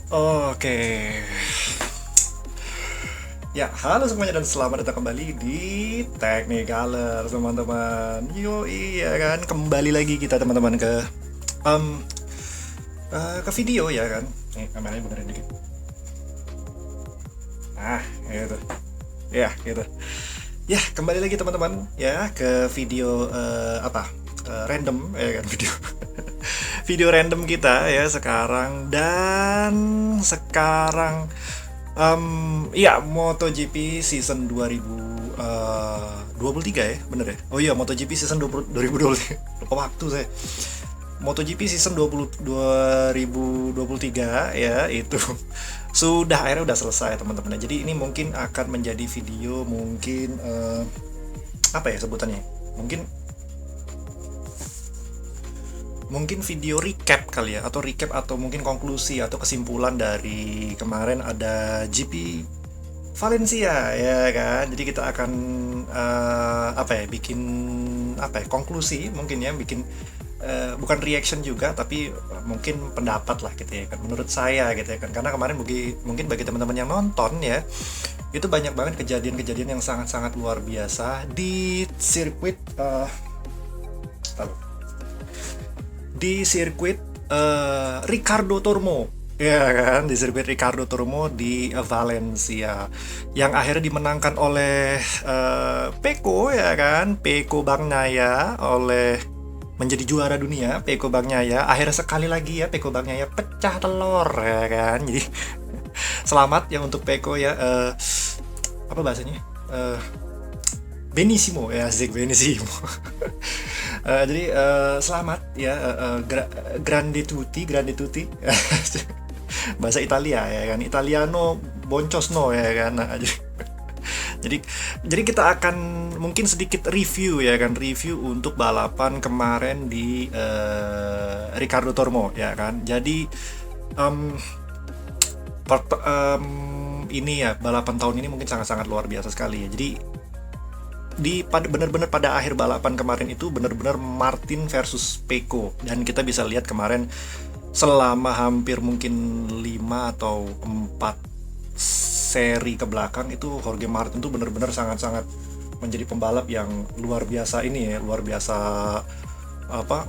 Oke. Ya, halo semuanya dan selamat datang kembali di Technicolor, teman-teman. Yo, iya kan, kembali lagi kita teman-teman em, ke video ya kan. Kameranya benerin dikit. Ah, gitu. Ya, gitu. Ya, kembali lagi teman-teman ya ke video random ya kan video video random kita ya sekarang dan sekarang iya, MotoGP season 2023 ya, bener ya? Oh iya, MotoGP season 2023. Lupa waktu saya. MotoGP season 2023 ya, itu sudah akhirnya udah selesai teman-teman. Jadi ini mungkin akan menjadi video mungkin apa ya sebutannya? Mungkin mungkin video recap kali ya, atau recap atau mungkin konklusi atau kesimpulan dari kemarin ada GP Valencia ya kan. Jadi kita akan bikin konklusi mungkin ya, bikin bukan reaction juga tapi mungkin pendapat lah gitu ya kan, menurut saya gitu ya kan, karena kemarin mungkin bagi teman-teman yang nonton ya, itu banyak banget kejadian-kejadian yang sangat-sangat luar biasa di sirkuit Ricardo Tormo ya kan, di sirkuit Ricardo Tormo di Valencia yang akhirnya dimenangkan oleh Peko ya kan, Peko Bagnaia, oleh menjadi juara dunia. Peko Bagnaia akhirnya sekali lagi ya, Peko Bagnaia pecah telur ya kan. Jadi selamat ya untuk Peko ya, apa bahasanya, Benissimo ya, asik Benissimo. Jadi selamat ya, grande tutti bahasa Italia ya kan, Italiano boncos no ya kan. Nah, jadi jadi kita akan mungkin sedikit review ya kan, review untuk balapan kemarin di Ricardo Tormo ya kan. Jadi ini ya, balapan tahun ini mungkin sangat-sangat luar biasa sekali ya. Jadi benar-benar pada akhir balapan kemarin itu benar-benar Martin versus Peko, dan kita bisa lihat kemarin selama hampir mungkin 5 atau 4 seri ke belakang itu Jorge Martin tuh benar-benar sangat-sangat menjadi pembalap yang luar biasa ini ya, luar biasa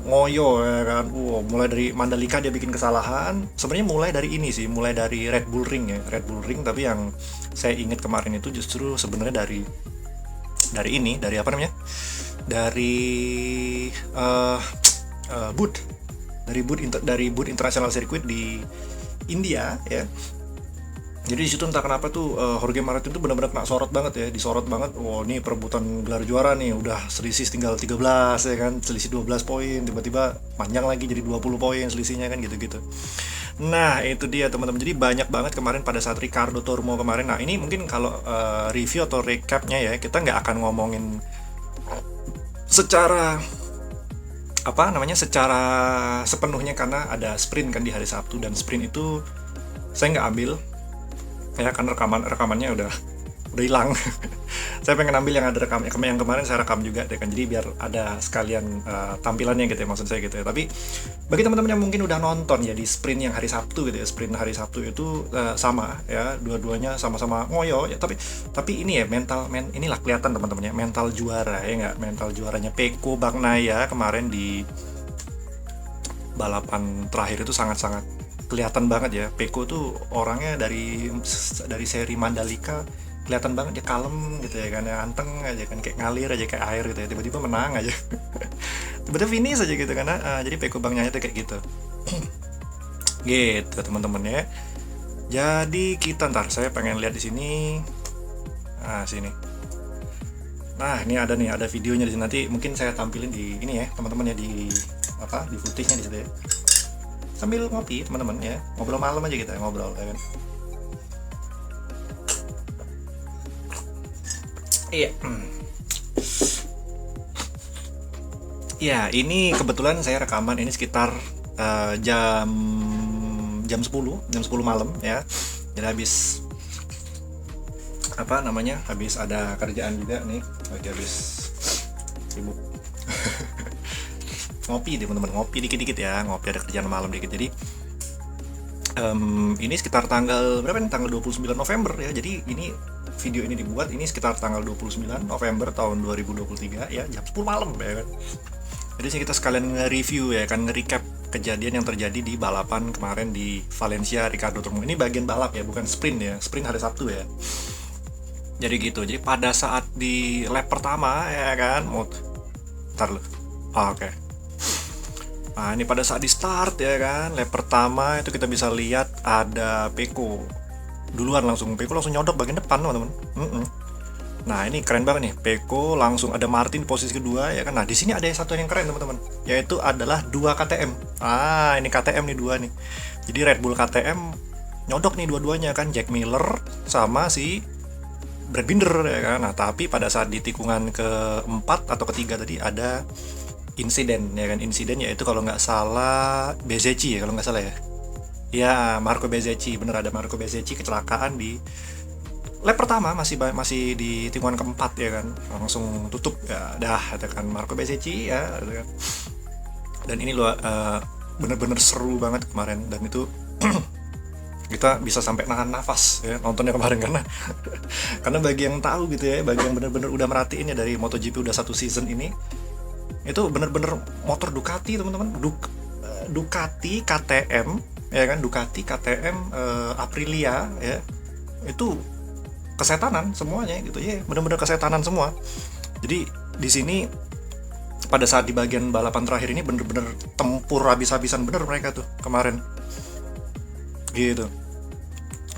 ngoyo ya kan. Mulai dari Mandalika dia bikin kesalahan. Sebenarnya mulai dari ini sih, mulai dari Red Bull Ring ya, Red Bull Ring, tapi yang saya ingat kemarin itu justru sebenarnya dari apa namanya, dari boot dari boot international circuit di India ya. Jadi di situ entah kenapa tuh Jorge Martin tuh benar-benar kena sorot banget ya, disorot banget. Ini perebutan gelar juara nih, udah selisih tinggal 13 ya kan, selisih 12 poin, tiba-tiba panjang lagi jadi 20 poin selisihnya kan, gitu-gitu. Nah, itu dia teman-teman. Jadi banyak banget kemarin pada saat Ricardo Tormo kemarin. Nah, ini mungkin kalau review atau recapnya ya, kita nggak akan ngomongin secara secara sepenuhnya, karena ada sprint kan di hari Sabtu, dan sprint itu saya nggak ambil ya, karena rekamannya udah hilang. Saya pengen ambil yang ada yang kemarin saya rekam juga deh kan, jadi biar ada sekalian tampilannya gitu ya, maksud saya gitu ya. Tapi bagi teman-teman yang mungkin udah nonton ya di sprint yang hari Sabtu gitu ya, sprint hari Sabtu itu sama ya, dua-duanya sama-sama ngoyo ya, tapi ini ya inilah kelihatan teman-teman ya, mental juara ya nggak, mental juaranya Peko Bagnaia kemarin di balapan terakhir itu sangat-sangat kelihatan banget ya. Peko tuh orangnya dari seri Mandalika kelihatan banget dia kalem gitu ya kan, ya anteng aja kan, kayak ngalir aja kayak air gitu ya, tiba-tiba menang aja. Tiba-tiba finish aja gitu, karena jadi Peko Bagnaia tuh kayak gitu. Gitu teman-teman ya. Jadi kita ntar, saya pengen lihat di sini. Nah, sini. Nah, ini ada videonya di sini, nanti mungkin saya tampilin di ini ya teman-teman ya, di di footage-nya di situ ya. Sambil ngopi teman-teman ya, ngobrol malam aja kita ngobrol ya kan. Iya. Ya, ini kebetulan saya rekaman ini sekitar jam 10 malam ya. Jadi habis habis ada kerjaan juga nih, lagi habis sibuk. Ngopi deh teman-teman, ngopi dikit-dikit ya, ngopi ada kerjaan malam dikit. Jadi Ini sekitar tanggal berapa nih? Tanggal 29 November ya. Jadi ini video ini dibuat ini sekitar tanggal 29 November tahun 2023 ya, jam 10 malam ya kan. Jadi sini kita sekalian nge-review ya kan, nge-recap kejadian yang terjadi di balapan kemarin di Valencia Ricardo Tormo. Ini bagian balap ya, bukan sprint ya. Sprint hari Sabtu ya. Jadi gitu. Jadi pada saat di lap pertama ya kan, ntar lu. Oke. Nah, ini pada saat di start ya kan, lap pertama itu kita bisa lihat ada Pecco duluan langsung. Pecco langsung nyodok bagian depan teman-teman. Nah ini keren banget nih, Pecco langsung ada Martin posisi kedua ya kan. Nah di sini ada satu yang keren teman-teman, yaitu adalah 2 KTM. Ini KTM nih 2 nih. Jadi Red Bull KTM nyodok nih dua-duanya kan, Jack Miller sama si Brad Binder ya kan. Nah tapi pada saat di tikungan keempat atau ketiga tadi ada insiden ya kan. Insiden yaitu kalau nggak salah Bezzecchi ya, kalau nggak salah ya. Ya Marco Bezzecchi, bener ada Marco Bezzecchi kecelakaan di lap pertama, masih di tikungan keempat ya kan, langsung tutup ya dah ada kan Marco Bezzecchi ya kan. Dan ini loh bener-bener seru banget kemarin, dan itu kita bisa sampai nahan nafas ya nontonnya kemarin karena bagi yang tahu gitu ya, bagi yang bener-bener udah merhatiin ya dari MotoGP udah 1 season ini, itu bener-bener motor Ducati teman-teman, Ducati KTM ya kan, Ducati KTM Aprilia ya, itu kesetanan semuanya gitu ya, bener-bener kesetanan semua. Jadi di sini pada saat di bagian balapan terakhir ini bener-bener tempur habis-habisan bener mereka tuh kemarin gitu.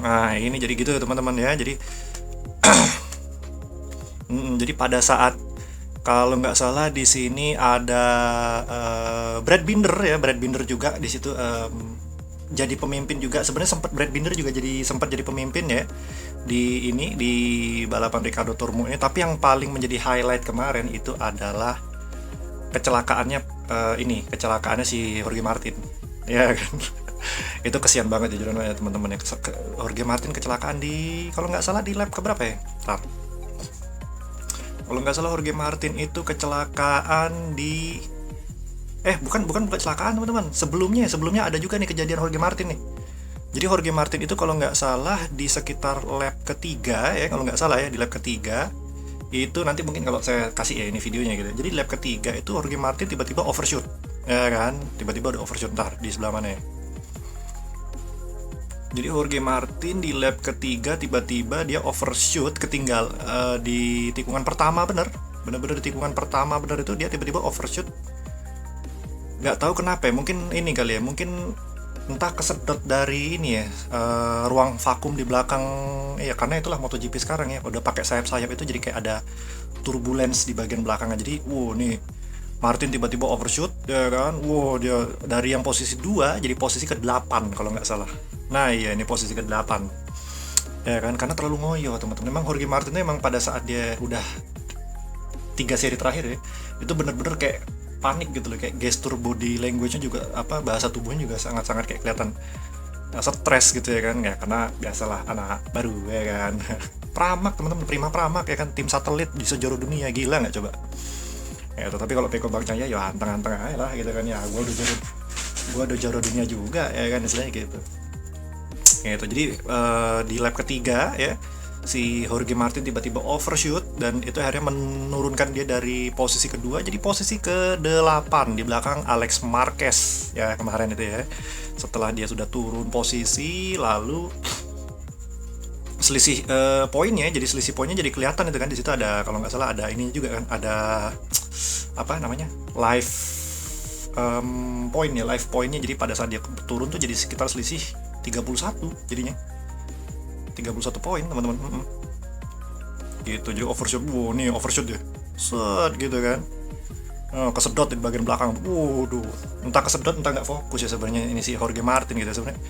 Nah ini jadi gitu teman-teman ya. Jadi jadi pada saat kalau nggak salah di sini ada Brad Binder ya, Brad Binder juga di situ jadi pemimpin juga. Sebenarnya Brad Binder juga sempat jadi pemimpin ya di balapan Ricardo Tormo ini. Tapi yang paling menjadi highlight kemarin itu adalah kecelakaannya si Jorge Martin ya kan. Itu kesian banget jujur ya teman-teman ya, Jorge Martin kecelakaan di kalau nggak salah di lap keberapa ya. Kalau nggak salah Jorge Martin itu kecelakaan di bukan kecelakaan teman-teman, sebelumnya ada juga nih kejadian Jorge Martin nih. Jadi Jorge Martin itu kalau nggak salah di sekitar lap ketiga ya, kalau nggak salah ya, di lap ketiga itu nanti mungkin kalau saya kasih ya ini videonya gitu. Jadi lap ketiga itu Jorge Martin tiba-tiba overshoot ya kan, tiba-tiba udah overshoot. Ntar di sebelah mana ya. Jadi Jorge Martin di lap ketiga tiba-tiba dia overshoot, ketinggal di tikungan pertama bener-bener di tikungan pertama itu dia tiba-tiba overshoot. Nggak tahu kenapa ya, mungkin ini kali ya, mungkin entah kesedot dari ini ya, ruang vakum di belakang ya, karena itulah MotoGP sekarang ya, udah pakai sayap-sayap itu jadi kayak ada turbulence di bagian belakangnya. Jadi nih Martin tiba-tiba overshoot ya kan. Dia dari yang posisi 2 jadi posisi ke-8 kalau nggak salah. Nah iya, ini posisi ke-8 ya kan, karena terlalu ngoyo teman-teman. Memang Jorge Martin memang pada saat dia udah 3 seri terakhir ya, itu bener-bener kayak panik gitu loh, kayak gestur body language-nya juga bahasa tubuhnya juga sangat-sangat kayak kelihatan stres gitu ya kan ya, karena biasalah anak baru ya kan. Pramak teman-teman, Prima Pramak ya kan, tim satelit di seluruh dunia, gila nggak coba ya. Tapi kalau Pecco Bagnaia ya anteng-anteng aja lah gitu kan ya, gua udah juara dunia juga ya kan, istilahnya gitu. Jadi di lap ketiga ya si Jorge Martin tiba-tiba overshoot, dan itu akhirnya menurunkan dia dari posisi kedua jadi posisi ke-8 di belakang Alex Marquez ya kemarin itu ya. Setelah dia sudah turun posisi, lalu selisih poinnya jadi kelihatan itu kan. Di situ ada, kalau nggak salah ada ini juga kan, ada live point ya, live pointnya. Jadi pada saat dia turun tuh jadi sekitar selisih 31 jadinya 31 poin teman-teman gitu. Jadi overshoot, nih overshoot ya set gitu kan, kesedot di bagian belakang. Entah kesedot entah nggak fokus ya sebenarnya ini si Jorge Martin gitu sebenarnya,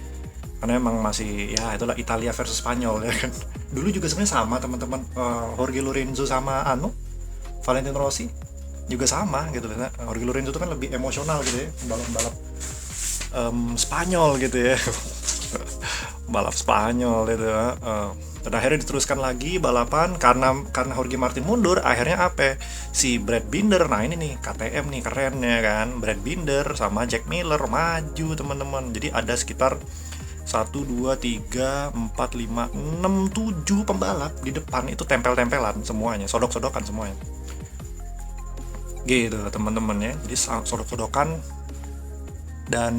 karena emang masih ya itulah Italia versus Spanyol ya kan. Dulu juga sebenarnya sama teman-teman, Jorge Lorenzo sama Valentino Rossi juga sama gitu kan. Jorge Lorenzo itu kan lebih emosional gitu ya, balap Spanyol gitu ya. Balap Spanyol itu dan akhirnya diteruskan lagi balapan karena Jorge Martin mundur. Akhirnya si Brad Binder, nah ini nih KTM nih keren ya kan, Brad Binder sama Jack Miller maju teman-teman. Jadi ada sekitar 10 1, 2, 3, 4, 5, 6, 7 pembalap di depan itu tempel-tempelan semuanya, sodok-sodokan semuanya. Gitu teman-teman ya. Jadi sodok-sodokan dan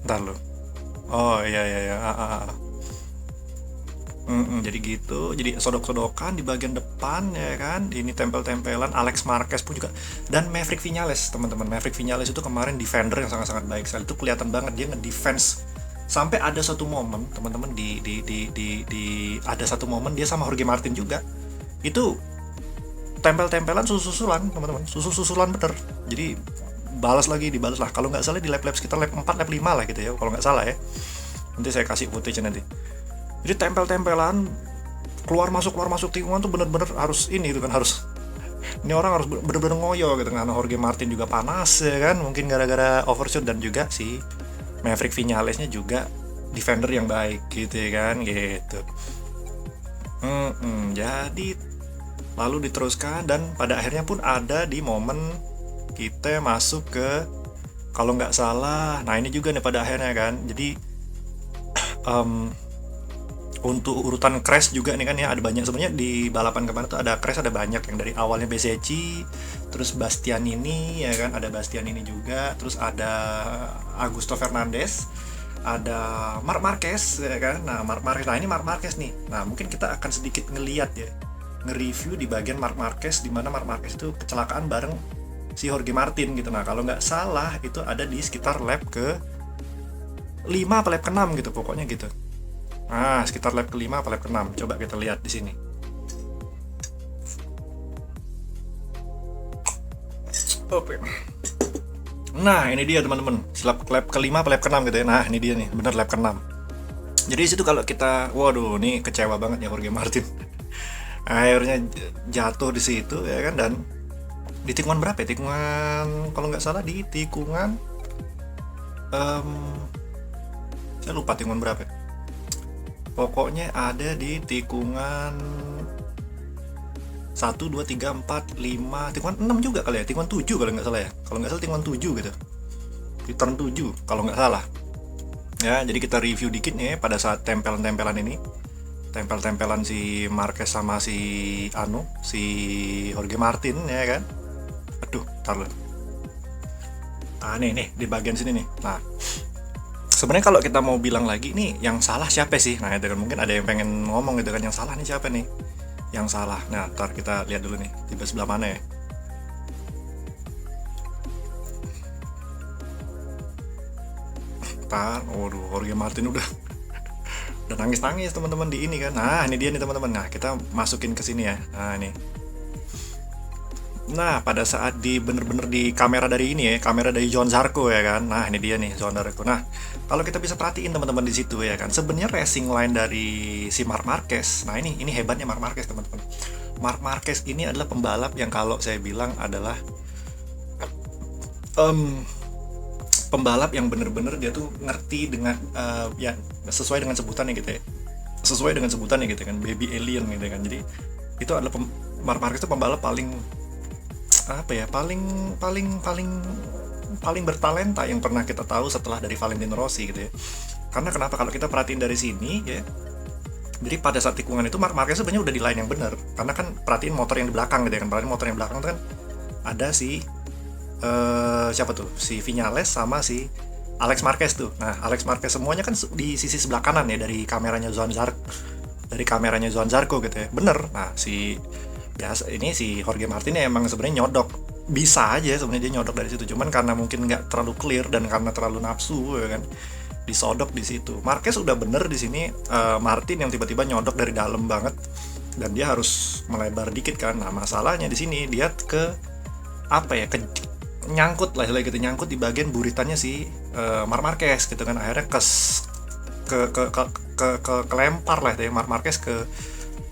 ntar lo. Oh iya iya iya. Jadi gitu, jadi sodok-sodokan di bagian depan ya kan, ini tempel-tempelan. Alex Marquez pun juga, dan Maverick Viñales teman-teman. Maverick Viñales itu kemarin defender yang sangat-sangat baik sekali, itu kelihatan banget dia ngedefense sampai ada satu momen teman-teman ada satu momen dia sama Jorge Martin juga itu tempel-tempelan susulan teman-teman, susulan bener. Jadi dibalas lah, kalau nggak salah di lap sekitar lap 4 lap 5 lah gitu ya kalau nggak salah ya, nanti saya kasih footage nanti. Jadi tempel-tempelan keluar masuk tikungan tuh bener-bener harus ini harus ini orang harus bener-bener ngoyo gitu kan. Jorge Martin juga panas ya kan, mungkin gara-gara overshoot, dan juga si Maverick Viñalesnya juga defender yang baik gitu ya kan gitu. Jadi lalu diteruskan, dan pada akhirnya pun ada di momen kita masuk ke, kalau nggak salah, nah ini juga nih pada akhirnya kan. Jadi untuk urutan crash juga nih kan ya, ada banyak sebenarnya di balapan kemarin tuh, ada crash, ada banyak yang dari awalnya Bezzecchi, terus Bastianini ya kan, ada Bastianini juga, terus ada Augusto Fernandez, ada Marc Marquez ya kan. Nah Marc Marquez nih, nah mungkin kita akan sedikit ngeliat ya, nge-review di bagian Marc Marquez, dimana Marc Marquez itu kecelakaan bareng si Jorge Martin gitu. Nah kalau nggak salah itu ada di sekitar lap ke 5 apa lap ke 6 gitu pokoknya gitu. Nah, sekitar lap ke-5 apa lap ke-6. Coba kita lihat di sini. Oke. Nah, ini dia teman-teman. Lap ke-5 apa lap ke-6 gitu ya. Nah, ini dia nih, bener lap ke-6. Jadi situ kalau kita, waduh, ini kecewa banget ya Jorge Martin. Akhirnya jatuh di situ ya kan, dan di tikungan berapa ya? Tikungan kalau nggak salah di tikungan saya lupa tikungan berapa ya? Pokoknya ada di tikungan 1, 2, 3, 4, 5, tikungan 6 juga kali ya, tikungan 7 kalau nggak salah ya, kalau nggak salah tikungan 7 gitu, di turn 7 kalau nggak salah ya. Jadi kita review dikit nih pada saat tempelan ini, tempel-tempelan si Marquez sama si Jorge Martin ya kan. Aduh, tar lu. Nah nih di bagian sini nih. Nah sebenarnya kalau kita mau bilang lagi nih, yang salah siapa sih? Nah itu kan mungkin ada yang pengen ngomong gitu kan, yang salah nih siapa nih? Yang salah. Nah ntar kita lihat dulu nih di sebelah mana ya. Ntar, waduh, Jorge Martin udah nangis teman-teman di ini kan. Nah ini dia nih teman-teman. Nah kita masukin ke sini ya. Nah ini. Nah pada saat bener-bener di kamera dari ini ya, kamera dari Johann Zarco ya kan. Nah ini dia nih Johann Zarco. Nah kalau kita bisa perhatiin teman-teman di situ ya kan, sebenarnya racing line dari si Marc Marquez. Nah ini hebatnya Marc Marquez teman-teman. Marc Marquez ini adalah pembalap yang kalau saya bilang adalah pembalap yang bener-bener dia tuh ngerti dengan ya sesuai dengan sebutannya gitu ya. Sesuai dengan sebutannya gitu kan, baby alien gitu kan. Jadi itu adalah Marc Marquez itu pembalap paling apa ya, paling bertalenta yang pernah kita tahu setelah dari Valentino Rossi gitu ya. Karena kenapa, kalau kita perhatiin dari sini ya, jadi pada saat tikungan itu Marc Marquez sebenarnya udah di line yang benar, karena kan perhatiin motor yang di belakang gitu ya kan, perhatiin motor yang belakang itu kan ada si siapa tuh, si Viñales sama si Alex Marquez tuh. Nah Alex Marquez semuanya kan di sisi sebelah kanan ya dari kameranya Johann Zarco gitu ya, bener. Nah biasa ini si Jorge Martin ya emang sebenarnya nyodok, bisa aja sebenarnya dia nyodok dari situ, cuman karena mungkin nggak terlalu clear dan karena terlalu nafsu ya kan, disodok di situ. Marquez udah bener di sini, Martin yang tiba-tiba nyodok dari dalam banget dan dia harus melebar dikit kan. Nah masalahnya di sini dia nyangkut di bagian buritannya si Marc Marquez gitu kan. Akhirnya kelempar lah ya Marc Marquez,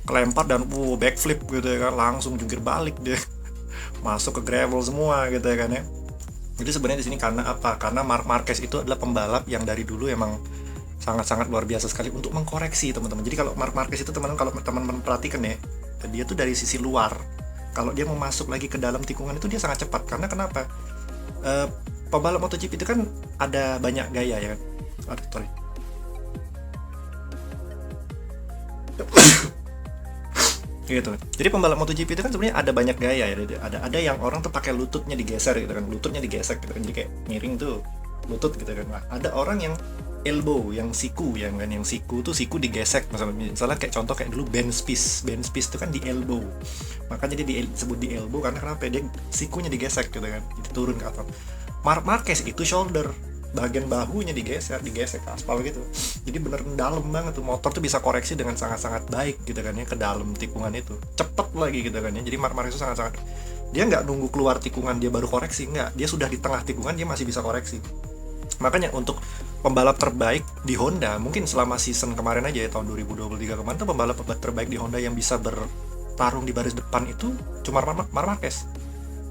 kelempar dan backflip gitu ya kan, langsung jungkir balik dia masuk ke gravel semua gitu ya kan ya. Jadi sebenarnya di sini karena apa? Karena Marc Marquez itu adalah pembalap yang dari dulu emang sangat-sangat luar biasa sekali untuk mengkoreksi teman-teman. Jadi kalau Marc Marquez itu kalau teman-teman perhatikan ya, dia tuh dari sisi luar, kalau dia mau masuk lagi ke dalam tikungan itu dia sangat cepat. Karena kenapa? Pembalap MotoGP itu kan ada banyak gaya ya kan. Aduh, sorry. Gitu. Jadi pembalap MotoGP itu kan sebenarnya ada banyak gaya ya. Ada yang orang tuh pakai lututnya digeser gitu kan, lututnya digesek gitu kan, jadi kayak miring tuh lutut gitu kan. Nah, ada orang yang elbow, yang siku, yang siku tuh siku digesek, misalnya kayak contoh kayak dulu Ben Spies itu kan di elbow, makanya dia disebut di elbow karena kenapa, dia sikunya digesek gitu kan, jadi turun ke atas. Marc Marquez itu shoulder, bagian bahunya digesek ke aspal gitu, jadi bener dalam banget tuh, motor tuh bisa koreksi dengan sangat-sangat baik gitu kan ya, ke dalam tikungan itu cepet lagi gitu kan ya. Jadi Marc Marquez itu sangat-sangat, dia nggak nunggu keluar tikungan dia baru koreksi, nggak, dia sudah di tengah tikungan dia masih bisa koreksi. Makanya untuk pembalap terbaik di Honda mungkin selama season kemarin aja ya, tahun 2023 kemarin tuh, pembalap terbaik di Honda yang bisa bertarung di baris depan itu cuma Marquez.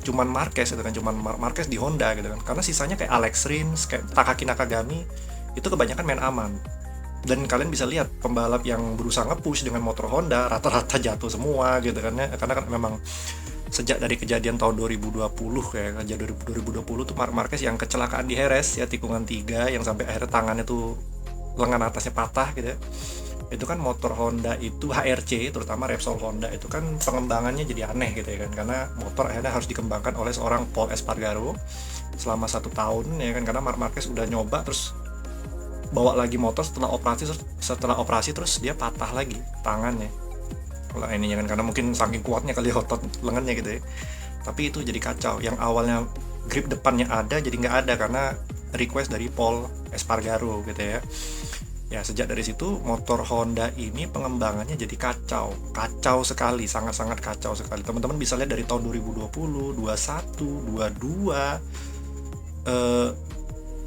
Cuman Marquez di Honda gitu kan. Karena sisanya kayak Alex Rins, kayak Takaki Nakagami itu kebanyakan main aman. Dan kalian bisa lihat pembalap yang berusaha nge-push dengan motor Honda rata-rata jatuh semua gitu kan ya. Karena kan memang sejak dari kejadian tahun 2020 kayak kejadian 2020 tuh Marquez yang kecelakaan di Jerez ya, tikungan 3 yang sampai akhirnya tangannya tuh lengan atasnya patah gitu ya. Itu kan motor Honda itu HRC, terutama Repsol Honda itu kan pengembangannya jadi aneh gitu ya kan, karena motor akhirnya harus dikembangkan oleh seorang Paul Espargaro selama 1 tahun ya kan, karena Marc Marquez udah nyoba terus bawa lagi motor setelah operasi terus dia patah lagi tangannya lah ini ya kan, karena mungkin saking kuatnya kali otot lengannya gitu ya. Tapi itu jadi kacau, yang awalnya grip depannya ada jadi nggak ada karena request dari Paul Espargaro gitu ya. Ya sejak dari situ motor Honda ini pengembangannya jadi kacau sekali, sangat-sangat kacau sekali. Teman-teman bisa lihat dari tahun 2020, 21, 22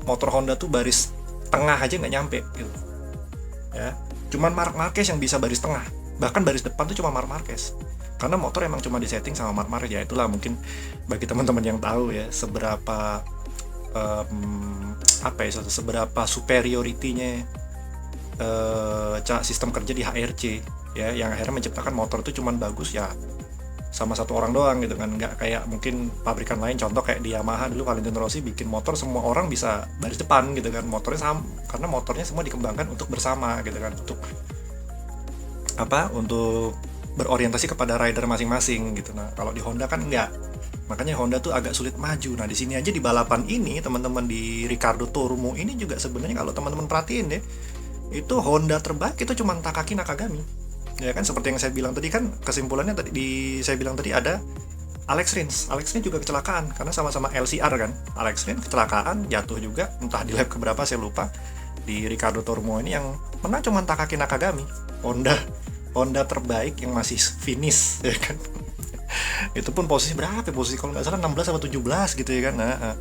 motor Honda tuh baris tengah aja nggak nyampe gitu ya. Cuman Marc Marquez yang bisa baris tengah, bahkan baris depan tuh cuma Marc Marquez, karena motor emang cuma disetting sama Marc Marquez ya. Itulah mungkin bagi teman-teman yang tahu ya seberapa seberapa superiority-nya sistem kerja di HRC ya, yang akhirnya menciptakan motor itu cuman bagus ya sama satu orang doang gitu kan, nggak kayak mungkin pabrikan lain, contoh kayak di Yamaha dulu Valentino Rossi bikin motor semua orang bisa baris depan gitu kan, motornya sama, karena motornya semua dikembangkan untuk bersama gitu kan, untuk berorientasi kepada rider masing-masing gitu. Nah kalau di Honda kan enggak, makanya Honda tuh agak sulit maju. Nah di sini aja di balapan ini teman-teman, di Riccardo Tormo ini juga sebenarnya kalau teman-teman perhatiin deh, itu Honda terbaik itu cuma Takaki Nakagami ya kan. Seperti yang saya bilang tadi kan, kesimpulannya saya bilang tadi ada Alex Rins juga kecelakaan karena sama-sama LCR kan. Alex Rins kecelakaan, jatuh juga, entah di lap keberapa saya lupa. Di Riccardo Tormo ini yang menang cuma Takaki Nakagami, Honda terbaik yang masih finish ya kan. Itu pun posisi berapa, posisi kalau nggak salah 16 atau 17 gitu ya kan. Nah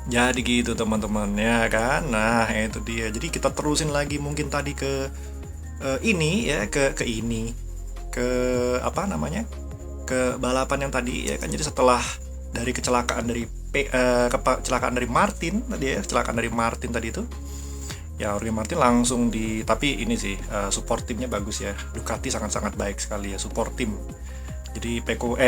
jadi gitu teman-teman ya kan. Nah itu dia, jadi kita terusin lagi mungkin tadi ke ini ya, ke balapan yang tadi ya kan. Jadi setelah dari kecelakaan dari Martin tadi ya, kecelakaan dari Martin tadi itu ya, Jorge Martin langsung tapi ini sih support timnya bagus ya, Ducati sangat-sangat baik sekali ya support tim. Jadi Peko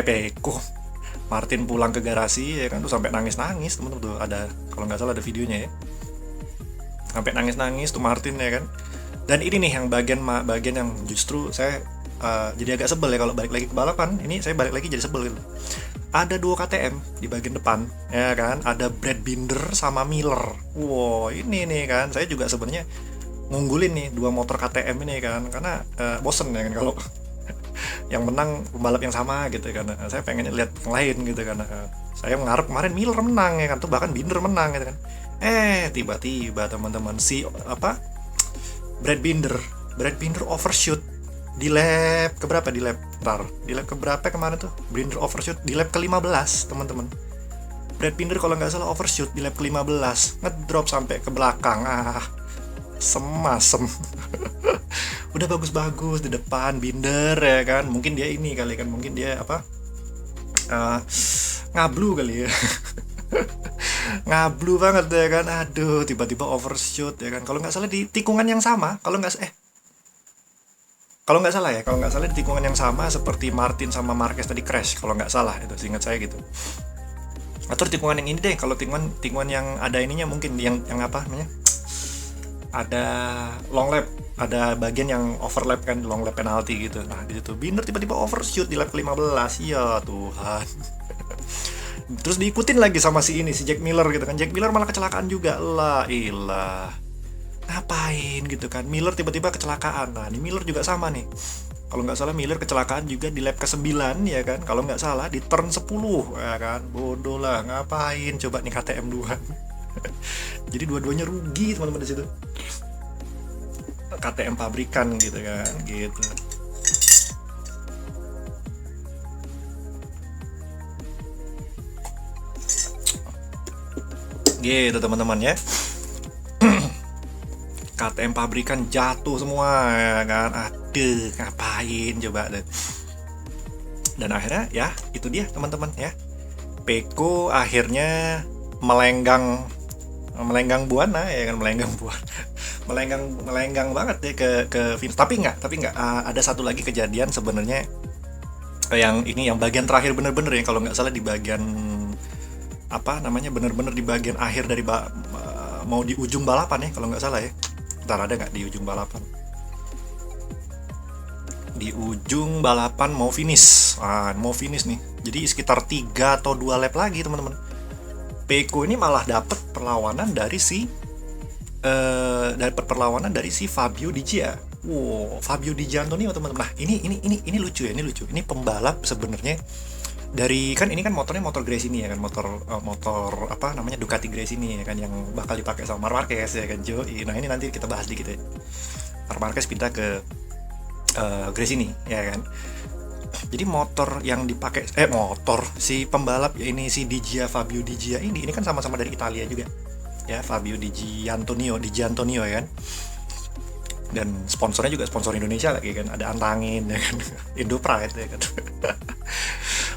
Martin pulang ke garasi ya kan tuh sampai nangis-nangis teman-teman tuh, ada kalau nggak salah ada videonya ya, sampai nangis-nangis tuh Martin ya kan. Dan ini nih yang bagian yang justru saya jadi agak sebel ya kalau balik lagi ke balapan ini, saya balik lagi jadi sebel gitu. Ada 2 KTM di bagian depan ya kan, ada Brad Binder sama Miller. Wow ini nih kan, saya juga sebenarnya ngunggulin nih 2 motor KTM ini kan, karena bosen ya kan kalau yang menang pembalap yang sama gitu kan. Saya pengen lihat yang lain gitu kan. Saya mengharap kemarin Miller menang ya kan, tuh bahkan Binder menang gitu kan. Tiba-tiba teman-teman Brad Binder overshoot di lap keberapa, di lap keberapa kemarin tuh Binder overshoot di lap ke-15 teman-teman. Brad Binder kalau nggak salah overshoot di lap ke-15, ngedrop sampai ke belakang. Semasem. Udah bagus-bagus di depan Binder ya kan, mungkin dia ini kali kan, mungkin dia ngablu kali ya. Ngablu banget ya kan, aduh tiba-tiba overshoot ya kan. Kalau nggak salah di tikungan yang sama, kalau nggak salah di tikungan yang sama seperti Martin sama Marquez tadi crash kalau nggak salah, itu seingat saya gitu. Atau tikungan yang ini deh, kalau tikungan yang ada ininya mungkin yang apa namanya, ada long lap, ada bagian yang overlap kan, long lap penalti gitu. Nah di situ Binder tiba-tiba overshoot di lap ke-15, ya Tuhan. Terus diikutin lagi sama si Jack Miller gitu kan. Jack Miller malah kecelakaan juga, lah ilah, ngapain gitu kan. Miller tiba-tiba kecelakaan. Nah ini Miller juga sama nih, kalau nggak salah Miller kecelakaan juga di lap ke-9 ya kan, kalau nggak salah di turn 10 ya kan. Bodoh lah, ngapain coba nih KTM 2. Jadi dua-duanya rugi teman-teman di situ. KTM pabrikan gitu kan, gitu. Gitu teman-teman ya. KTM pabrikan jatuh semua ya kan. Aduh, ngapain coba deh. Dan akhirnya ya itu dia teman-teman ya. Peko akhirnya melenggang buana ya kan, melenggang banget ya ke finish. Tapi enggak ada satu lagi kejadian sebenarnya yang ini yang bagian terakhir bener-bener ya, kalau nggak salah di bagian apa namanya, bener-bener di bagian akhir dari mau di ujung balapan ya kalau nggak salah ya. Ntar ada nggak di ujung balapan? Di ujung balapan mau finish. Mau finish nih. Jadi sekitar 3 atau 2 lap lagi teman-teman. Peko ini malah dapat perlawanan dari si Fabio Di Gia. Wow, Fabio Di Giannantonio teman-teman. Nah, ini lucu ya, ini lucu. Ini pembalap sebenarnya dari kan ini kan motornya motor Gresini ya kan, motor apa namanya, Ducati Gresini ya kan, yang bakal dipakai sama Marc Marquez ya kan, Joey. Nah, ini nanti kita bahas dikit ya. Marc Marquez pindah ke Gresini ya kan. Jadi motor yang dipakai si pembalap ya ini, si Di Gia, Fabio Di Gia ini kan sama-sama dari Italia juga ya, Fabio Di Giannantonio ya kan. Dan sponsornya juga sponsor Indonesia lagi kan, ada Antangin ya kan, Indo Pride ya kan.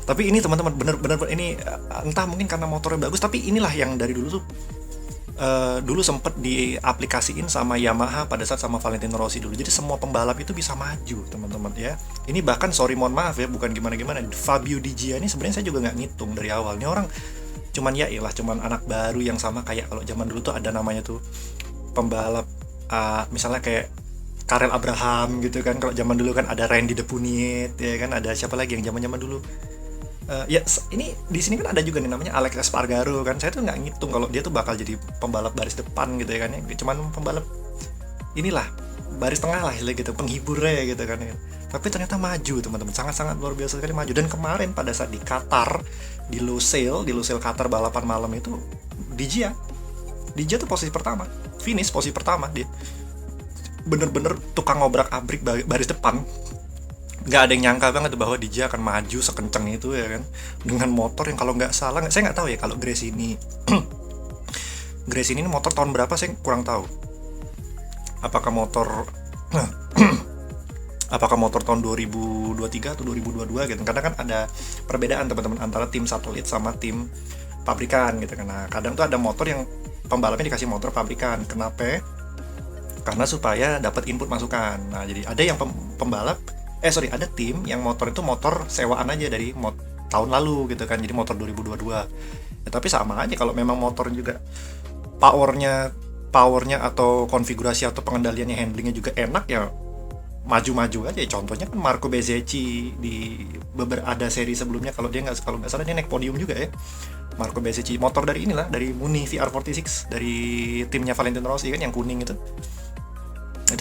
Tapi ini teman-teman bener-bener ini entah mungkin karena motornya bagus, tapi inilah yang dari dulu tuh dulu sempet diaplikasiin sama Yamaha pada saat sama Valentino Rossi dulu. Jadi semua pembalap itu bisa maju teman-teman ya. Ini bahkan mohon maaf ya, bukan gimana-gimana, Fabio Di Gia ini sebenarnya saya juga nggak ngitung dari awal. Ini orang cuman anak baru yang sama kayak kalau zaman dulu tuh ada namanya tuh pembalap misalnya kayak Karel Abraham gitu kan. Kalau zaman dulu kan ada Randy Depuniet ya kan, ada siapa lagi yang zaman-zaman dulu. Ini di sini kan ada juga nih namanya Alex Espargaro kan. Saya tuh nggak ngitung kalau dia tuh bakal jadi pembalap baris depan gitu ya kan ya. Cuman pembalap inilah baris tengah lah gitu, penghiburnya gitu kan ya. Tapi ternyata maju teman-teman, sangat-sangat luar biasa sekali maju. Dan kemarin pada saat di Qatar, di Lusail Qatar balapan malam itu, Di Gia tuh posisi pertama, finish posisi pertama. Dia bener-bener tukang ngobrak-abrik baris depan. Nggak ada yang nyangka banget bahwa Di Gia akan maju sekencang itu ya kan, dengan motor yang kalau nggak salah, saya nggak tahu ya kalau Gresini ini motor tahun berapa saya kurang tahu. Apakah motor tahun 2023 atau 2022 gitu. Karena kan ada perbedaan teman-teman antara tim satelit sama tim pabrikan gitu kan. Nah, kadang tuh ada motor yang pembalapnya dikasih motor pabrikan. Kenapa? Karena supaya dapat input masukan. Nah, jadi ada yang ada tim yang motor itu motor sewaan aja dari tahun lalu gitu kan. Jadi motor 2022. Ya, tapi sama aja kalau memang motor juga powernya atau konfigurasi atau pengendaliannya, handlingnya juga enak ya, maju-maju aja. Contohnya kan Marco Bezzecchi di ada seri sebelumnya, kalau nggak salah dia naik podium juga ya. Marco Bezzecchi motor dari Muni VR46 dari timnya Valentino Rossi kan, yang kuning itu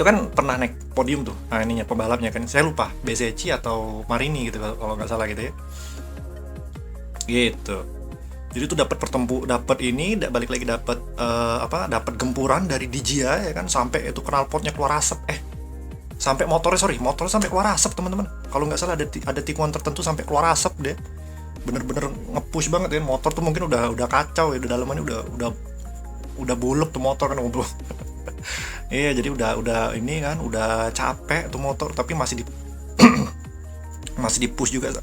kan pernah naik podium tuh. Nah, ininya pembalapnya kan saya lupa, Bezzecchi atau Marini gitu kalau nggak salah gitu ya. Gitu. Jadi tuh dapat balik lagi dapat gempuran dari Di Gia ya kan, sampai itu knalpotnya keluar asap. Sampai motornya sampai keluar asap teman-teman. Kalau nggak salah ada tikungan tertentu sampai keluar asap deh. Bener-bener nge-push banget ya, motor tuh mungkin udah kacau ya, udah dalamannya udah buluk tuh motor kan ngobrol. Iya, jadi udah ini kan, udah capek tuh motor, tapi masih di-push juga.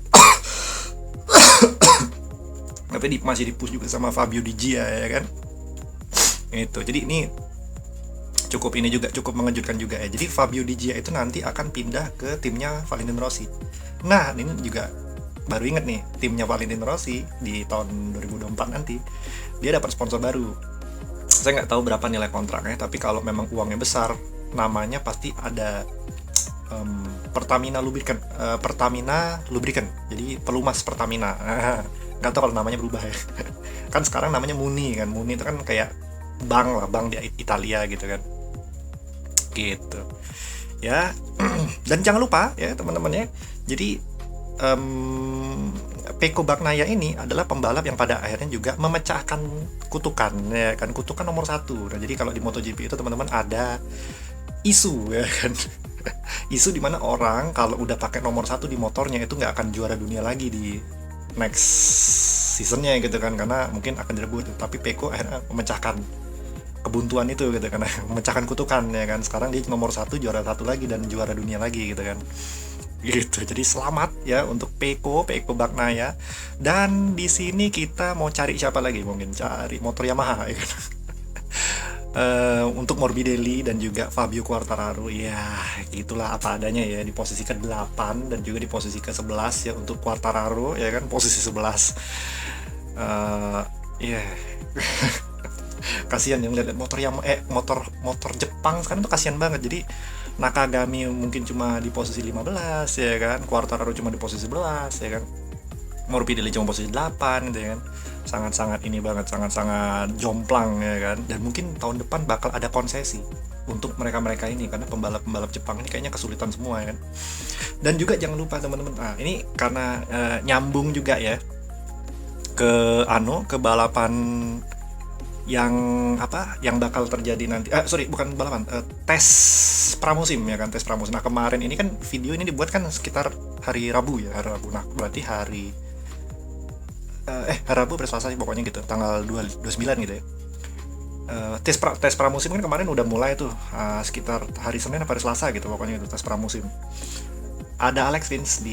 Tapi masih di-push juga sama Fabio Di Gia ya kan. Itu. Jadi ini cukup mengejutkan juga ya. Jadi Fabio Di Gia itu nanti akan pindah ke timnya Valentino Rossi. Nah, ini juga baru inget nih, timnya Valentino Rossi di tahun 2024 nanti dia dapat sponsor baru. Saya nggak tahu berapa nilai kontraknya, tapi kalau memang uangnya besar, namanya pasti ada Pertamina Lubricant, Pertamina Lubricant. Jadi pelumas Pertamina. Nggak tahu kalau namanya berubah ya. Kan sekarang namanya Muni kan. Muni itu kan kayak bank lah, bank di Italia gitu kan. Gitu. Ya. Dan jangan lupa ya teman-teman ya. Jadi Pecco Bagnaia ini adalah pembalap yang pada akhirnya juga memecahkan kutukan ya kan, kutukan nomor 1. Nah, jadi kalau di MotoGP itu teman-teman ada isu ya kan. Isu dimana orang kalau udah pakai nomor 1 di motornya itu nggak akan juara dunia lagi di next seasonnya gitu kan, karena mungkin akan direbut. Tapi Pecco akhirnya memecahkan kebuntuan itu gitu, karena memecahkan kutukan ya kan. Sekarang dia nomor 1, juara 1 lagi dan juara dunia lagi gitu kan. Gitu. Jadi selamat ya untuk Pecco Bagnaia. Dan di sini kita mau cari siapa lagi? Mungkin cari motor Yamaha ya kan. Untuk Morbidelli dan juga Fabio Quartararo, ya gitulah apa adanya ya, di posisi ke-8 dan juga di posisi ke-11 ya untuk Quartararo ya kan, posisi 11. Ya kasihan yang lihat motor motor Jepang sekarang tuh kasihan banget. Jadi Nakagami mungkin cuma di posisi 15 ya kan, Quartararo cuma di posisi 11 ya kan, Morbidelli cuma posisi 8 gitu ya kan. Sangat-sangat ini banget, sangat-sangat jomplang ya kan. Dan mungkin tahun depan bakal ada konsesi untuk mereka-mereka ini, karena pembalap-pembalap Jepang ini kayaknya kesulitan semua ya kan. Dan juga jangan lupa teman-teman, ini karena nyambung juga ya ke balapan yang bakal terjadi nanti. Bukan balapan, tes pramusim ya kan, tes pramusim. Nah, kemarin ini kan video ini dibuat kan sekitar hari Rabu ya, hari Rabu. Nah, berarti hari Rabu Selasa sih pokoknya gitu, tanggal 29 gitu ya. Tes pramusim kan kemarin udah mulai tuh, sekitar hari Senin atau hari Selasa gitu pokoknya itu tes pramusim. Ada Alex Rins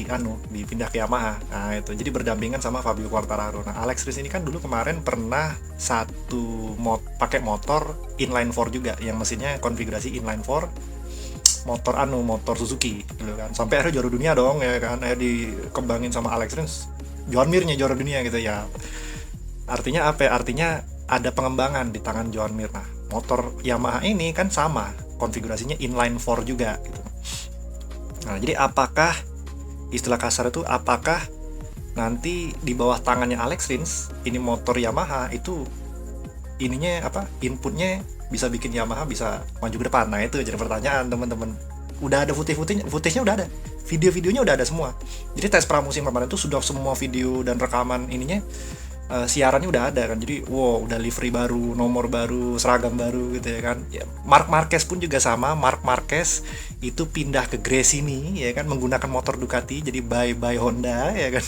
dipindah ke Yamaha. Nah, itu jadi berdampingan sama Fabio Quartararo. Nah, Alex Rins ini kan dulu kemarin pernah pakai motor inline 4 juga, yang mesinnya konfigurasi inline 4, motor Suzuki gitu kan. Sampai akhirnya juara dunia dong ya kan. Akhirnya dikembangin sama Alex Rins. Joan Mir-nya juara dunia gitu ya. Artinya apa? Artinya ada pengembangan di tangan Joan Mir. Nah, motor Yamaha ini kan sama, konfigurasinya inline 4 juga gitu. Nah, jadi apakah istilah kasar itu, apakah nanti di bawah tangannya Alex Rins ini motor Yamaha itu ininya inputnya bisa bikin Yamaha bisa maju ke depan? Nah, itu jadi pertanyaan teman-teman. Udah ada footage-nya udah ada, video-videonya udah ada semua. Jadi tes pramusim kemarin itu sudah semua video dan rekaman ininya, siarannya udah ada kan. Jadi udah livery baru, nomor baru, seragam baru gitu ya kan ya. Marc Marquez pun juga sama. Marc Marquez itu pindah ke Gresini ya kan, menggunakan motor Ducati, jadi bye Honda ya kan.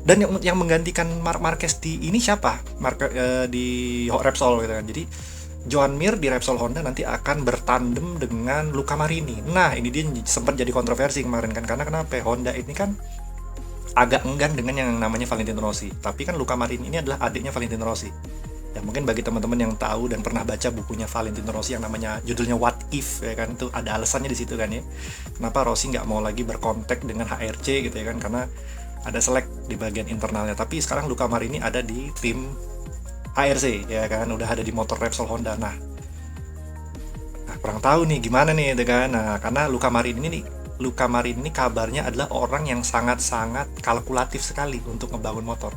Dan yang menggantikan Marc Marquez di ini siapa? Di Repsol gitu kan. Jadi Joan Mir di Repsol Honda nanti akan bertandem dengan Luca Marini. Nah, ini dia sempat jadi kontroversi kemarin kan, karena kenapa? Honda ini kan agak enggan dengan yang namanya Valentino Rossi. Tapi kan Luca Marini ini adalah adiknya Valentino Rossi. Ya mungkin bagi teman-teman yang tahu dan pernah baca bukunya Valentino Rossi yang namanya judulnya What If ya kan, itu ada alasannya di situ kan ya. Kenapa Rossi nggak mau lagi berkontak dengan HRC gitu ya kan, karena ada selek di bagian internalnya. Tapi sekarang Luca Marini ada di tim HRC ya kan, udah ada di motor Repsol Honda. Nah, kurang tahu nih gimana nih gitu kan. Nah, karena Luca Marini ini kabarnya adalah orang yang sangat-sangat kalkulatif sekali untuk ngebangun motor.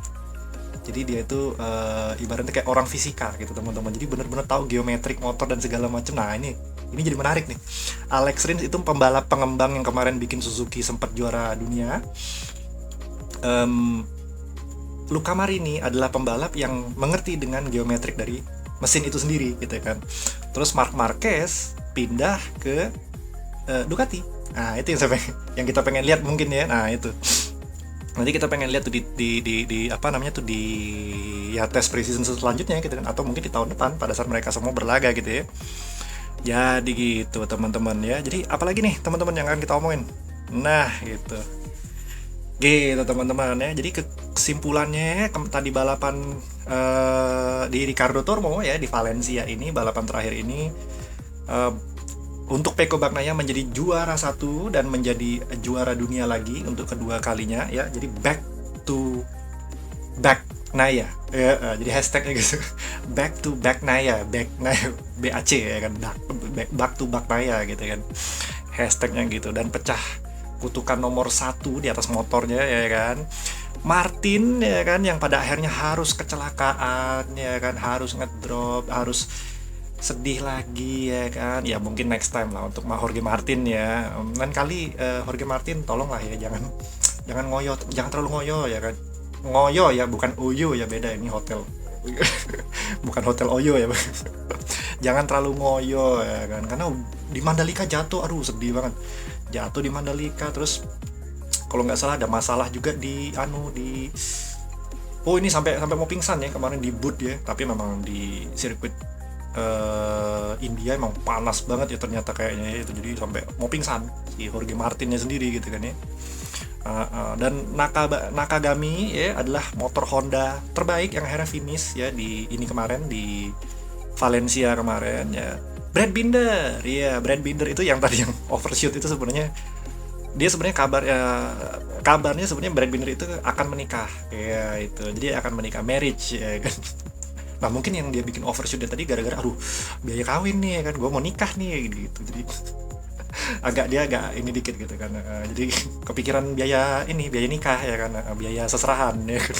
Jadi dia itu ibaratnya kayak orang fisika gitu teman-teman. Jadi benar-benar tahu geometrik motor dan segala macam. Nah, ini jadi menarik nih. Alex Rins itu pembalap pengembang yang kemarin bikin Suzuki sempat juara dunia. Luca Marini adalah pembalap yang mengerti dengan geometrik dari mesin itu sendiri gitu kan. Terus Marc Marquez pindah ke Ducati. Nah, itu yang kita pengen lihat mungkin ya. Nah, itu nanti kita pengen lihat tuh di tes preseason selanjutnya gitu kan, atau mungkin di tahun depan pada saat mereka semua berlaga gitu ya. Jadi gitu teman-teman ya. Jadi apalagi nih teman-teman yang akan kita omongin. Nah, gitu teman-teman ya. Jadi kesimpulannya tadi balapan di Ricardo Tormo ya, di Valencia ini, balapan terakhir ini, untuk Pecco Bagnaia menjadi juara 1 dan menjadi juara dunia lagi untuk kedua kalinya ya. Jadi back to back Naya ya, jadi hashtagnya gitu. Back to back Naya, back Naya, BAC ya kan, back to back Naya gitu kan, hashtagnya gitu. Dan pecah kutukan nomor 1 di atas motornya ya kan, Martin ya kan, yang pada akhirnya harus kecelakaan ya kan, harus ngedrop, harus sedih lagi ya kan. Ya mungkin next time lah untuk Jorge Martin ya. Lain kali Jorge Martin tolonglah ya, jangan ngoyo, jangan terlalu ngoyo ya kan. Ngoyo ya, bukan Oyo ya, beda ini hotel. Bukan hotel Oyo ya. Jangan terlalu ngoyo ya kan, karena di Mandalika jatuh, aduh sedih banget. Jatuh di Mandalika, terus kalau nggak salah ada masalah juga di oh ini sampai mau pingsan ya kemarin di boot ya. Tapi memang di sirkuit India emang panas banget ya ternyata kayaknya ya, itu jadi sampai mau pingsan si Jorge Martinnya sendiri gitu kan ya. Dan Nakagami ya adalah motor Honda terbaik yang akhirnya finish ya di ini kemarin, di Valencia kemarin ya. Brad Binder ya, Brad Binder itu yang tadi yang overshoot itu sebenarnya dia sebenarnya kabarnya sebenarnya Brad Binder itu akan menikah ya, itu jadi akan menikah, marriage ya kan. Nah mungkin yang dia bikin overshoot dia tadi gara-gara aduh biaya kawin nih ya kan, gue mau nikah nih gitu, jadi agak ini dikit gitu kan. Jadi kepikiran biaya nikah ya kan, biaya seserahan ya kan.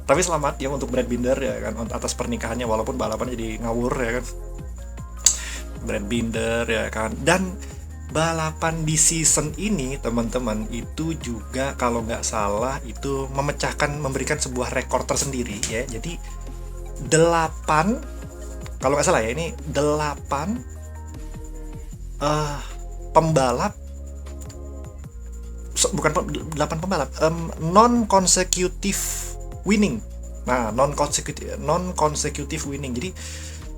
Tapi selamat ya untuk Brad Binder ya kan atas pernikahannya, walaupun balapan jadi ngawur ya kan, Brad Binder ya kan. Dan balapan di season ini teman-teman itu juga kalau nggak salah itu memberikan sebuah rekor tersendiri ya. Jadi 8, kalau nggak salah ya, ini 8 pembalap, bukan 8 pembalap, non consecutive winning. Nah, non consecutive winning.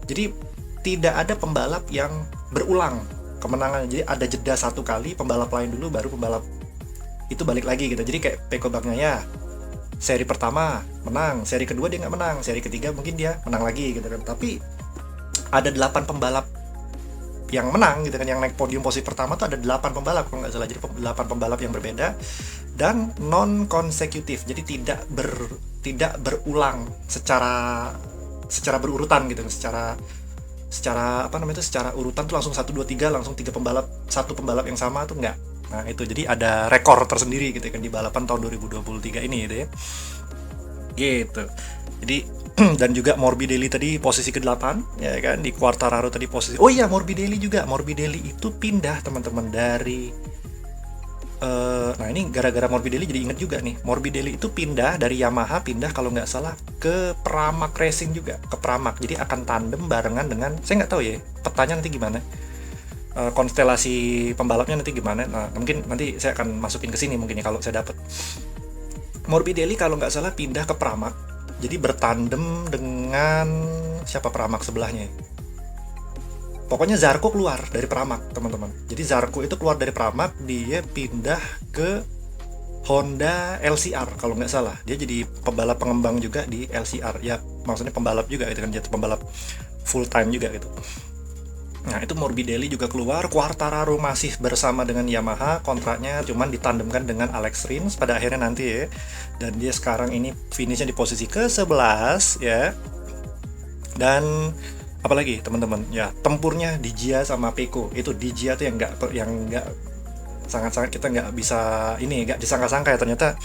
Jadi tidak ada pembalap yang berulang kemenangan. Jadi ada jeda 1 kali, pembalap lain dulu baru pembalap itu balik lagi gitu. Jadi kayak Pecco Bagnaia, seri pertama menang, seri kedua dia nggak menang, seri ketiga mungkin dia menang lagi gitu kan. Tapi ada 8 pembalap yang menang gitu kan, yang naik podium posisi pertama tuh ada 8 pembalap kalau nggak salah. Jadi 8 pembalap yang berbeda dan non konsekutif, jadi tidak berulang secara berurutan gitu, secara urutan tuh langsung 1 2 3 langsung 3 pembalap, 1 pembalap yang sama tuh enggak. Nah itu jadi ada rekor tersendiri gitu kan di balapan tahun 2023 ini gitu ya, gitu. Jadi dan juga Morbidelli tadi posisi ke-8 ya kan, di Quartararo tadi posisi, oh iya Morbidelli itu pindah teman-teman dari nah ini gara-gara Morbidelli jadi inget juga nih, Morbidelli itu pindah dari Yamaha, pindah kalau nggak salah ke Pramac Racing juga, ke Pramac. Jadi akan tandem barengan dengan, saya nggak tahu ya petanya nanti gimana, konstelasi pembalapnya nanti gimana. Nah mungkin nanti saya akan masukin ke sini mungkin ya kalau saya dapat. Morbidelli kalau nggak salah pindah ke Pramac, jadi bertandem dengan siapa Pramac sebelahnya. Pokoknya Zarco keluar dari Pramac teman-teman. Jadi Zarco itu keluar dari Pramac, dia pindah ke Honda LCR kalau nggak salah. Dia jadi pembalap pengembang juga di LCR. Ya maksudnya pembalap juga gitu kan, jadi pembalap full time juga gitu. Nah itu Morbidelli juga keluar. Quartararo masih bersama dengan Yamaha, kontraknya cuman ditandemkan dengan Alex Rins pada akhirnya nanti ya. Dan dia sekarang ini finishnya di posisi ke-11 ya. Dan apalagi teman-teman ya, tempurnya Digia sama Pecco. Itu Digia tuh yang nggak sangat-sangat kita nggak bisa ini, nggak disangka-sangka ya, ternyata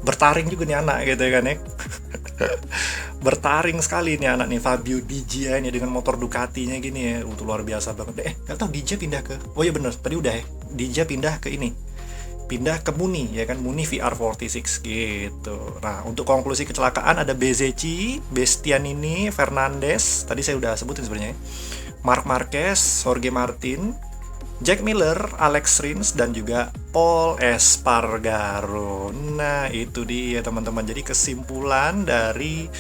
bertaring juga nih anak gitu ya kan ya. Bertaring sekali nih anak nih, Fabio Digia ini dengan motor Ducatinya gini ya, itu luar biasa banget. Nggak tahu Digia pindah ke, oh iya bener tadi udah ya, Digia pindah ke Muni ya kan, Muni VR46 gitu. Nah untuk konklusi kecelakaan ada Bezzecchi, Bastianini, Fernandez, tadi saya udah sebutin sebenarnya, Marc Marquez, Jorge Martin, Jack Miller, Alex Rins, dan juga Paul Espargaro. Nah itu dia teman-teman, jadi kesimpulan dari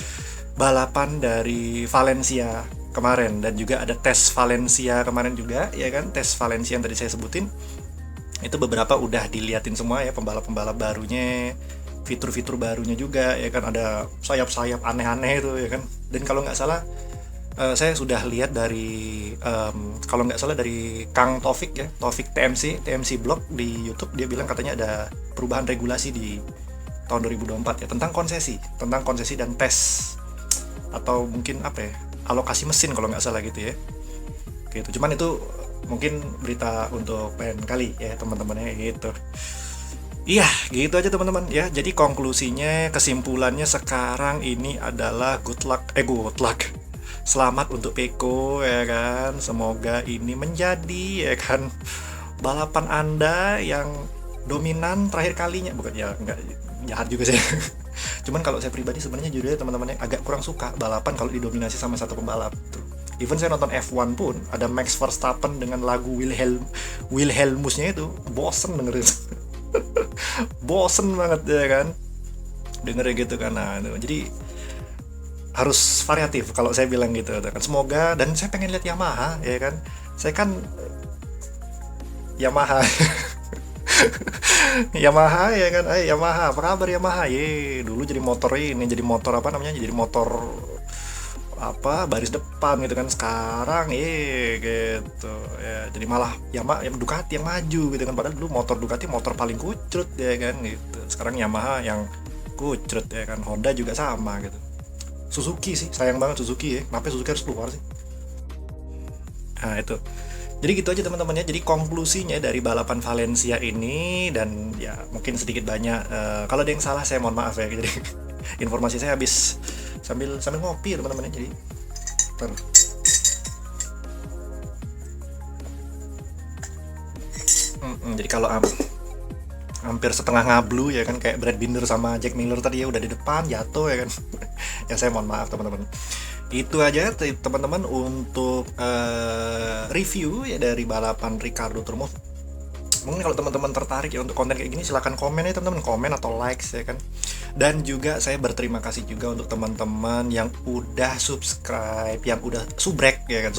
balapan dari Valencia kemarin, dan juga ada tes Valencia kemarin juga ya kan, tes Valencia yang tadi saya sebutin itu beberapa udah diliatin semua ya, pembalap-pembalap barunya, fitur-fitur barunya juga ya kan, ada sayap-sayap aneh-aneh itu ya kan. Dan kalau nggak salah saya sudah lihat dari kalau nggak salah dari Kang Taufik ya, Taufik TMC Blog di YouTube, dia bilang katanya ada perubahan regulasi di tahun 2024 ya, tentang konsesi dan tes, atau mungkin apa ya, alokasi mesin kalau nggak salah gitu ya. Gitu. Cuman itu mungkin berita untuk lain kali ya teman-temannya gitu. Iya, gitu aja teman-teman ya. Jadi konklusinya, kesimpulannya sekarang ini adalah good luck. Selamat untuk Peko ya kan. Semoga ini menjadi ya kan balapan Anda yang dominan terakhir kalinya. Bukan ya, enggak jahat juga sih. Cuman kalau saya pribadi sebenarnya jujur teman-teman yang agak kurang suka balapan kalau didominasi sama satu pembalap tuh. Even saya nonton F1 pun ada Max Verstappen dengan lagu Wilhelmusnya itu, bosen dengerin. Bosen banget ya kan dengerin gitu kan. Nah, jadi harus variatif kalau saya bilang gitu kan. Semoga, dan saya pengen lihat Yamaha ya kan. Saya kan Yamaha Yamaha ya kan. Yamaha, apa kabar Yamaha? Dulu jadi motor ini, jadi motor apa namanya? Jadi motor apa baris depan gitu kan. Sekarang gitu ya, jadi malah Yamaha, Ducati yang maju gitu kan. Padahal dulu motor Ducati motor paling kucrut ya kan gitu. Sekarang Yamaha yang kucrut ya kan. Honda juga sama gitu. Suzuki sih, sayang banget Suzuki ya. Kenapa Suzuki harus keluar sih? Nah itu, jadi gitu aja teman-teman ya. Jadi konklusinya dari balapan Valencia ini, dan ya mungkin sedikit banyak kalau ada yang salah saya mohon maaf ya. Jadi informasi saya habis sambil ngopi teman-teman ya. Jadi jadi kalau hampir setengah ngablu ya kan, kayak Brad Binder sama Jack Miller tadi ya, udah di depan jatuh ya kan. Ya saya mohon maaf teman-teman. Itu aja teman-teman untuk review ya dari balapan Ricciardo Turbo. Mungkin kalau teman-teman tertarik ya untuk konten kayak gini, silahkan komen ya teman-teman, komen atau likes ya kan. Dan juga saya berterima kasih juga untuk teman-teman yang udah subscribe, yang udah subrek ya kan,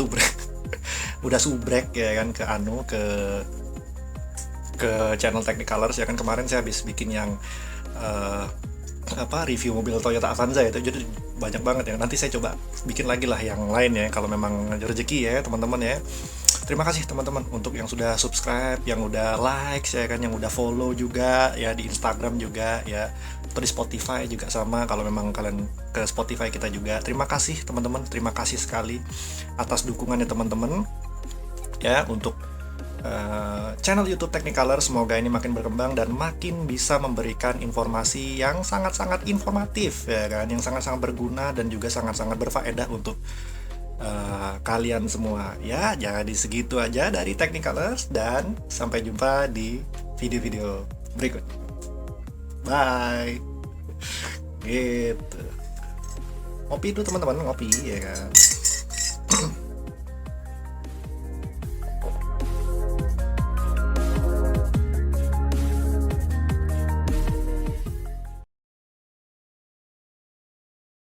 udah subrek ya kan ke channel Technicolors ya kan. Kemarin saya habis bikin yang review mobil Toyota Avanza itu, jadi banyak banget ya. Nanti saya coba bikin lagi lah yang lain ya kalau memang rezeki ya teman-teman ya. Terima kasih teman-teman untuk yang sudah subscribe, yang udah like ya kan, yang udah follow juga ya di Instagram juga ya, atau di Spotify juga sama. Kalau memang kalian ke Spotify kita juga, terima kasih teman-teman, terima kasih sekali atas dukungannya teman-teman ya untuk channel YouTube Technicolors. Semoga ini makin berkembang dan makin bisa memberikan informasi yang sangat-sangat informatif ya kan, yang sangat-sangat berguna dan juga sangat-sangat berfaedah untuk kalian semua ya. Jadi segitu aja dari Technicolors, dan sampai jumpa di video-video berikut. Bye. Gitu. Ngopi itu teman-teman, ngopi ya kan.